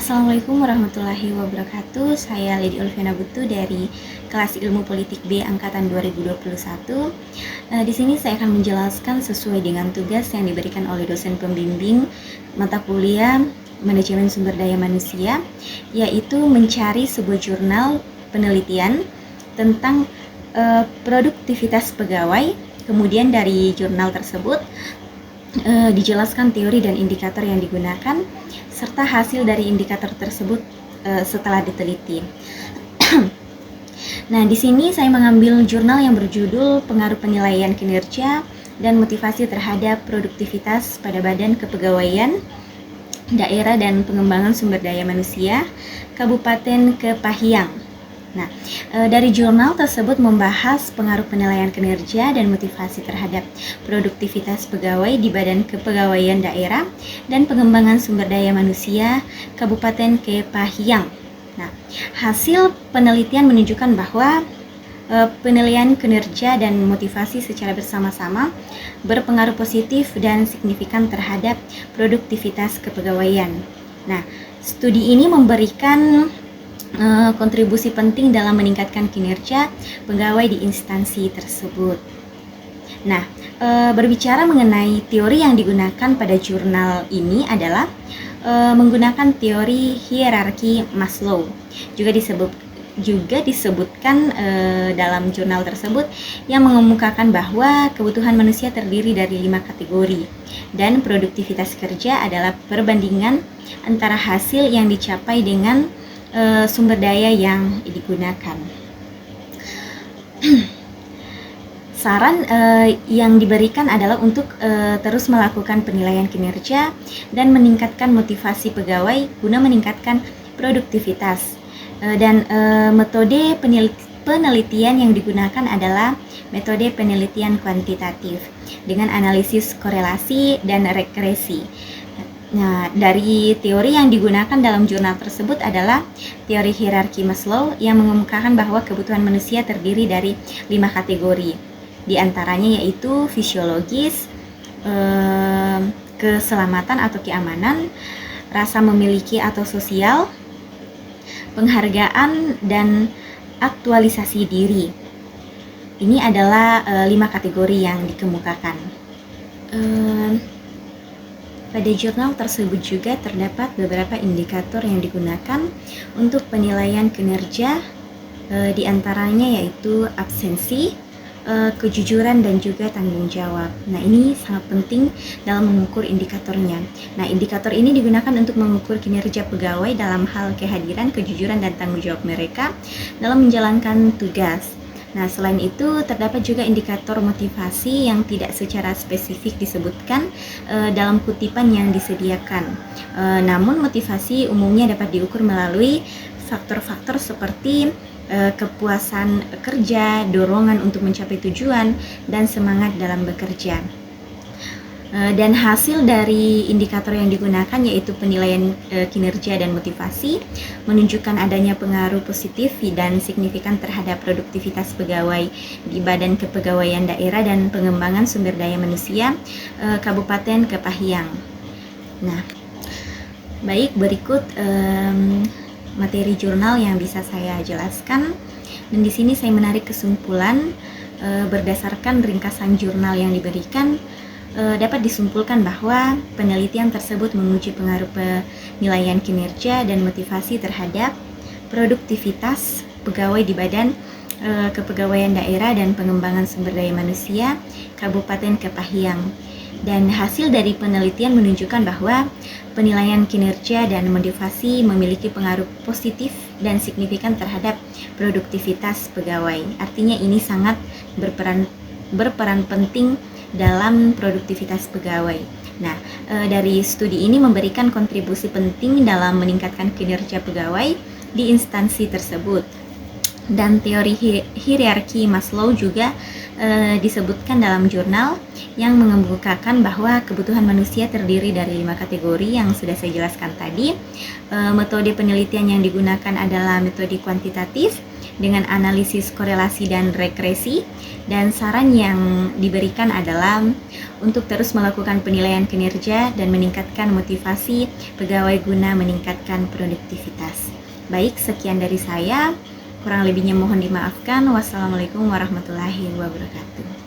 Assalamualaikum warahmatullahi wabarakatuh. Saya Lady Olivia Butu dari kelas Ilmu Politik B angkatan 2021. Di sini saya akan menjelaskan sesuai dengan tugas yang diberikan oleh dosen pembimbing mata kuliah Manajemen Sumber Daya Manusia, yaitu mencari sebuah jurnal penelitian tentang produktivitas pegawai. Kemudian dari jurnal tersebut dijelaskan teori dan indikator yang digunakan serta hasil dari indikator tersebut setelah diteliti. Nah, di sini saya mengambil jurnal yang berjudul Pengaruh Penilaian Kinerja dan Motivasi Terhadap Produktivitas pada Badan Kepegawaian Daerah dan Pengembangan Sumber Daya Manusia Kabupaten Kepahyang. Nah, dari jurnal tersebut membahas pengaruh penilaian kinerja dan motivasi terhadap produktivitas pegawai di Badan Kepegawaian Daerah dan Pengembangan Sumber Daya Manusia Kabupaten Kepahyang. Nah, hasil penelitian menunjukkan bahwa penilaian kinerja dan motivasi secara bersama-sama berpengaruh positif dan signifikan terhadap produktivitas kepegawaian. Nah, studi ini memberikan kontribusi penting dalam meningkatkan kinerja pegawai di instansi tersebut. Nah, berbicara mengenai teori yang digunakan pada jurnal ini adalah menggunakan teori hierarki Maslow. Juga disebutkan dalam jurnal tersebut yang mengemukakan bahwa kebutuhan manusia terdiri dari 5 kategori dan produktivitas kerja adalah perbandingan antara hasil yang dicapai dengan sumber daya yang digunakan. Saran yang diberikan adalah untuk terus melakukan penilaian kinerja dan meningkatkan motivasi pegawai guna meningkatkan produktivitas. Dan metode penelitian yang digunakan adalah metode penelitian kuantitatif dengan analisis korelasi dan regresi. Nah, dari teori yang digunakan dalam jurnal tersebut adalah teori hierarki Maslow yang mengemukakan bahwa kebutuhan manusia terdiri dari 5 kategori. Di antaranya yaitu fisiologis, keselamatan atau keamanan, rasa memiliki atau sosial, penghargaan, dan aktualisasi diri. Ini adalah 5 kategori yang dikemukakan. Pada jurnal tersebut juga terdapat beberapa indikator yang digunakan untuk penilaian kinerja, di antaranya yaitu absensi, kejujuran, dan juga tanggung jawab. Nah, ini sangat penting dalam mengukur indikatornya. Nah, indikator ini digunakan untuk mengukur kinerja pegawai dalam hal kehadiran, kejujuran, dan tanggung jawab mereka dalam menjalankan tugas. Nah, selain itu terdapat juga indikator motivasi yang tidak secara spesifik disebutkan dalam kutipan yang disediakan. Namun motivasi umumnya dapat diukur melalui faktor-faktor seperti kepuasan kerja, dorongan untuk mencapai tujuan, dan semangat dalam bekerja. Dan hasil dari indikator yang digunakan yaitu penilaian kinerja dan motivasi menunjukkan adanya pengaruh positif dan signifikan terhadap produktivitas pegawai di Badan Kepegawaian Daerah dan Pengembangan Sumber Daya Manusia Kabupaten Kepahyang. Nah, baik, berikut materi jurnal yang bisa saya jelaskan, dan di sini saya menarik kesimpulan berdasarkan ringkasan jurnal yang diberikan. Dapat disimpulkan bahwa penelitian tersebut menguji pengaruh penilaian kinerja dan motivasi terhadap produktivitas pegawai di Badan Kepegawaian Daerah dan Pengembangan Sumber Daya Manusia Kabupaten Kepahyang. Dan hasil dari penelitian menunjukkan bahwa penilaian kinerja dan motivasi memiliki pengaruh positif dan signifikan terhadap produktivitas pegawai. Artinya ini sangat berperan penting dalam produktivitas pegawai. Nah, dari studi ini memberikan kontribusi penting dalam meningkatkan kinerja pegawai di instansi tersebut. Dan teori hierarki Maslow juga disebutkan dalam jurnal yang mengemukakan bahwa kebutuhan manusia terdiri dari 5 kategori yang sudah saya jelaskan tadi. Metode penelitian yang digunakan adalah metode kuantitatif dengan analisis korelasi dan regresi, dan saran yang diberikan adalah untuk terus melakukan penilaian kinerja dan meningkatkan motivasi pegawai guna meningkatkan produktivitas. Baik, sekian dari saya. Kurang lebihnya mohon dimaafkan. Wassalamualaikum warahmatullahi wabarakatuh.